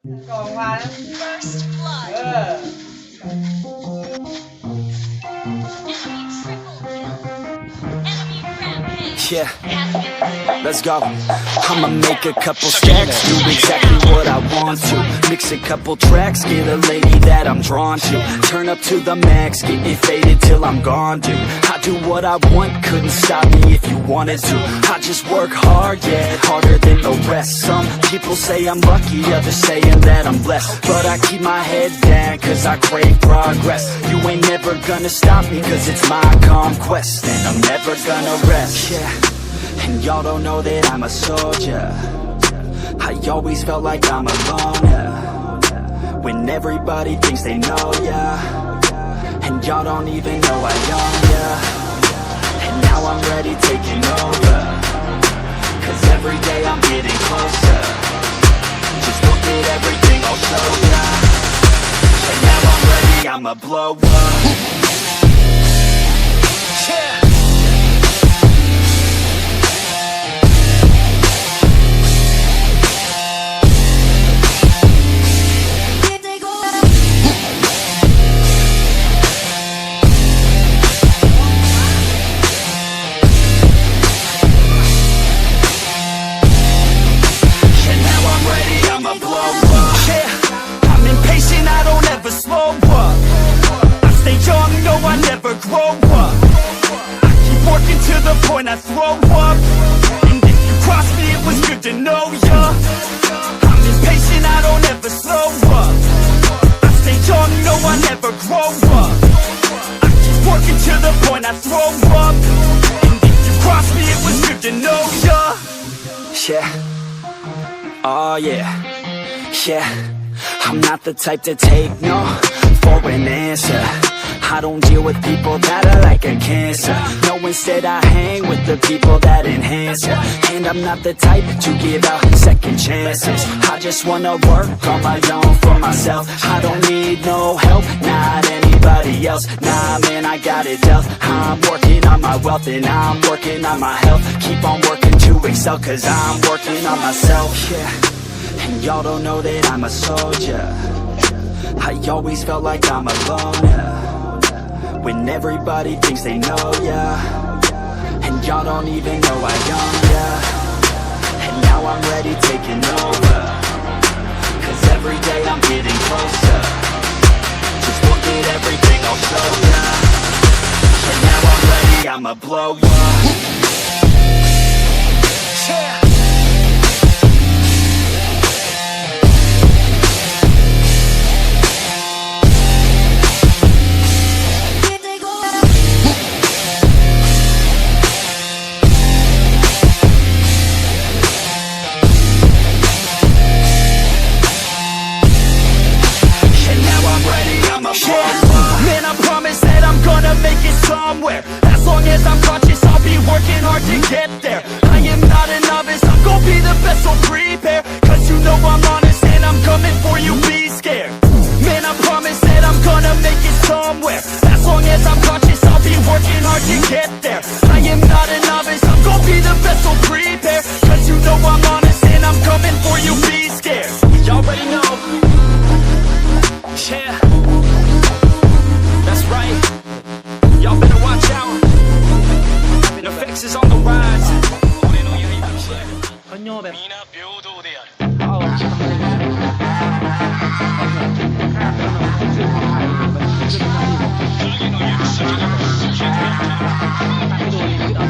ก่อนมาแล้ว First เอ blood. อ Enemy triple kill. Enemy rampage. Yeah, Has been slain. let's go. I'ma make a couple stacks, do exactly what I want to. Mix a couple tracks, get a lady that I'm drawn to. Turn up to the max, get it faded till I'm gone, dude. I do what I want, couldn't stop me if you wanted to. I just work hard, yeah, harder than the rest. Some people say I'm lucky, others saying that I'm blessed. But I keep my head down, cause I crave progress. You ain't never gonna stop me, cause it's my conquest. And I'm never gonna rest, yeah. And y'all don't know that I'm a soldier. I always felt like I'm alone, yeah. When everybody thinks they know, yeah. And y'all don't even know I own, yeah. And now I'm ready taking over, cause every day I'm getting closer. Just look at everything I'll show ya. And now I'm ready, I'ma blow up. Yeah. I'm impatient, I don't ever slow up. I stay young, no, I never grow up. I keep working to the point I throw up. And if you cross me, it was good to know ya. I'm impatient, I don't ever slow up. I stay young, no, I never grow up. I keep working to the point I throw up. And if you cross me, it was good to know ya. Yeah. Oh yeah. Yeah, I'm not the type to take no for an answer. I don't deal with people that are like a cancer. No, instead I hang with the people that enhance ya. And I'm not the type to give out second chances. I just wanna work on my own for myself. I don't need no help, not anybody else. Nah, man, I got it dealt. I'm working on my wealth and I'm working on my health. Keep on working to excel, cause I'm working on myself. Yeah. And y'all don't know that I'm a soldier. I always felt like I'm alone, yeah. When everybody thinks they know, yeah. And y'all don't even know I own, yeah. And now I'm ready taking over, cause every day I'm getting closer. Just look at everything I'll show ya. And now I'm ready, I'ma blow up. Yeah. Man, I promise that I'm gonna make it somewhere. As long as I'm conscious, I'll be working hard to get there. I am not a novice, I'm gonna be the best, so prepare. Cause you know I'm honest and I'm coming for you, be scared. Man, I promise that I'm gonna make it somewhere. As long as I'm conscious, I'll be working hard to get there. I am not a novice, I'm gonna be the best, so prepare. Cause you know I'm honest and I'm coming for you, be scared. Y'all already know. Yeah. That's right. Y'all better watch out. The FX is on the rise. เขาโย่แบบ 皆平等である เอา影の行く先が消えていった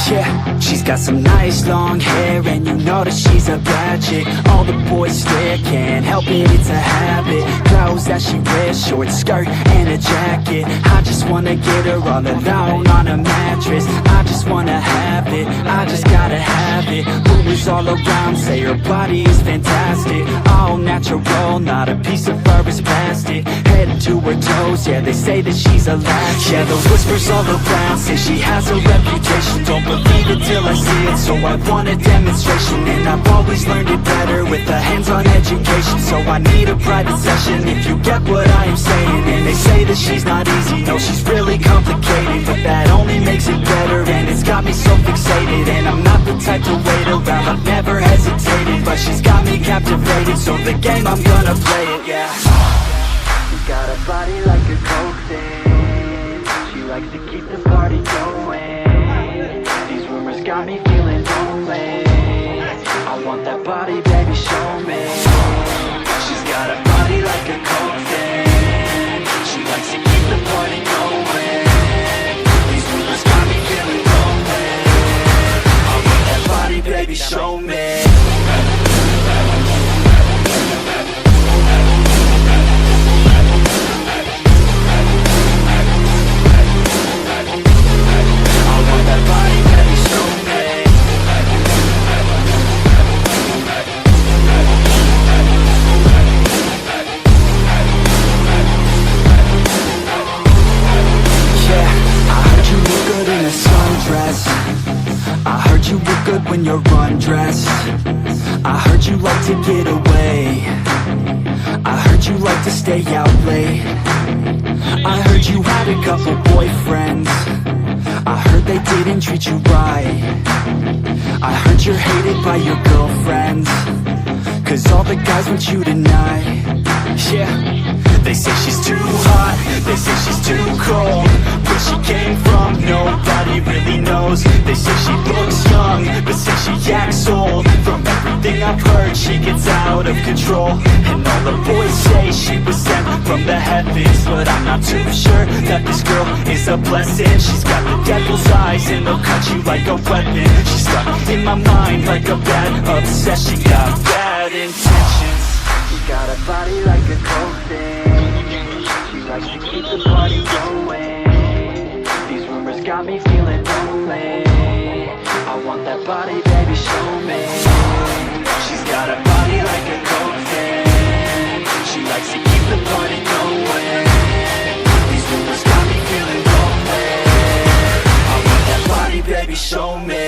Yeah, she's got some nice long hair and you know that she's a bad chick. All the boys stare, can't help it, it's a habit. Clothes that she wears, short skirt and a jacket. I just wanna get her all alone on a mattress. I just wanna have it, I just gotta have it. Rumors all around say her body is fantastic. All natural, not a piece of fur is plastic. Head head to her toes. Yeah, they say that she's a latch. Yeah, the whispers all around say she has a reputation. Don't believe it till I see it, so I want a demonstration. And I've always learned it better with a hands-on education. So I need a private session if you get what I am saying. And they say that she's not easy, no, she's really complicated, but that only makes it better. And it's got me so fixated, and I'm not the type to wait around. I've never hesitated, but she's got me captivated. So the game, I'm gonna play it, yeah. She got a body like a coaxin'. She likes to keep the party going. These rumors got me feeling lonely. I want that body, baby, show me. She's got a body like a coaxin'. She likes to keep the party going. These rumors got me feeling lonely. I want that body, baby, show me. I heard you look good when you're undressed. I heard you like to get away. I heard you like to stay out late. I heard you had a couple boyfriends. I heard they didn't treat you right. I heard you're hated by your girlfriends, 'cause all the guys want you tonight. Yeah, they say she's too hot, they say she's too cold. Where she came from, nobody really knows. They say she looks young, but say she acts old. From everything I've heard, she gets out of control. And all the boys say she was sent from the heavens, but I'm not too sure that this girl is a blessing. She's got the devil's eyes and they'll cut you like a weapon. She's stuck in my mind like a bad obsession. Got bad intentions. She got a body like a coaxin'. She likes to keep the party going. These rumors got me feeling lonely. I want that body, baby, show me. She's got a body like a coaxin'. She likes to keep the party going. These rumors got me feeling lonely. I want that body, baby, show me.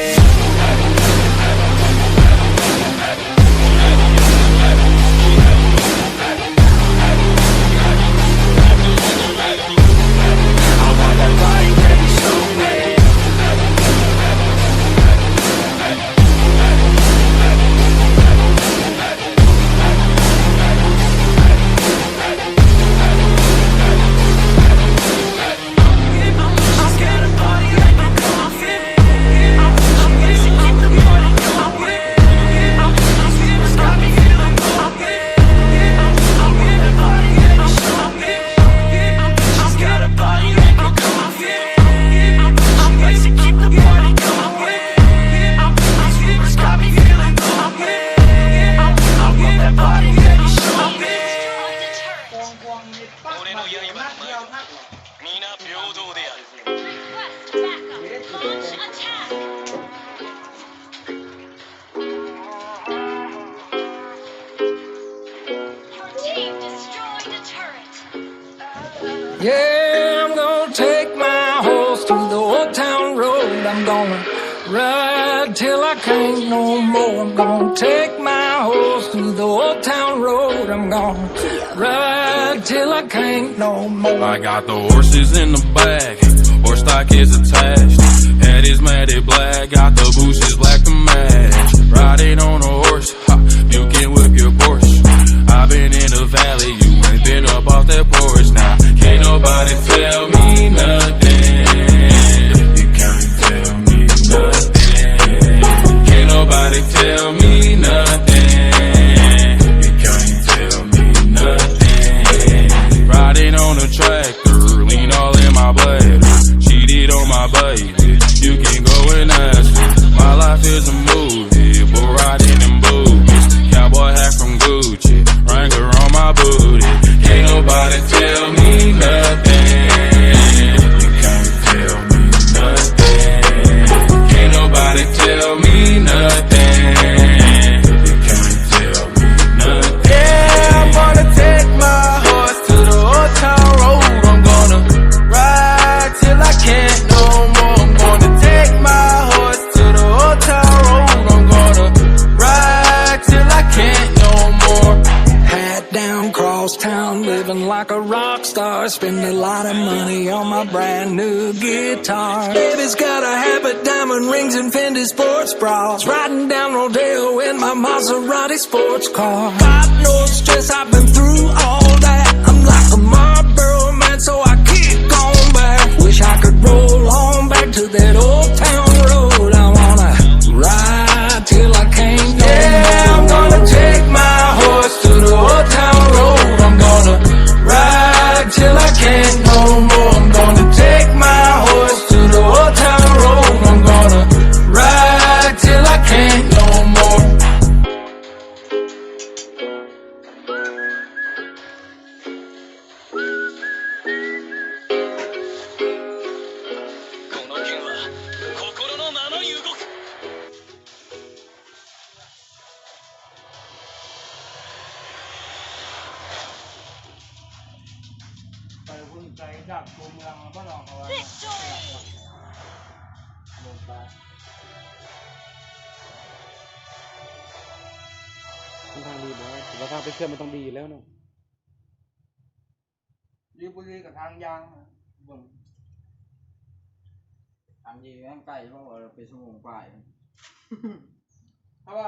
Yeah, I'm gonna take my horse to the old town road. I'm gonna ride till I can't no more. I'm gonna take my horse to the old town road. I'm gonna ride till I can't no more. I got the horses in the back, horse stock is attached. Head is matted black, got the bushes black to match. Riding on a horse, ha, you can whip your Porsche. I've been in the valley, you ain't been up off that porch. Now, can't nobody tell me nothing. You can't tell me nothing. Can't nobody tell me nothing. You can't tell me nothing. Riding on a tractor, lean all in my blood. Cheated on my baby, you can go and ask her. My life is a movie, but riding in boobies. Cowboy hat from Gucci, Wrangler on my booty. Can't nobody tell me nothing. You across town, living like a rock star. Spend a lot of money on my brand new guitar. Baby's got a habit, diamond rings and Fendi sports bras. Riding down Rodeo in my Maserati sports car. Got no stress, I've been through all that. I'm like a Marlboro man, so I keep going back. Wish I could roll on back to that old town road. I wanna ride till I can't no more. I'm gonna take my horse to the old town road. I'm gonna ride till I can't no more. I'm gonna take my horse to the old town road. I'm gonna ride till I can't no more. この剣は心のままに動く Victory! มันทางดีบอกแต่ว่าทางไปเชื่อมมันต้องดีแล้วเนาะ รีบุรีกับทางยางเบิ่งทางยีแม่งไกลเพราะว่าเราไปชั่วโมงกว่าอยู่ เพราะว่า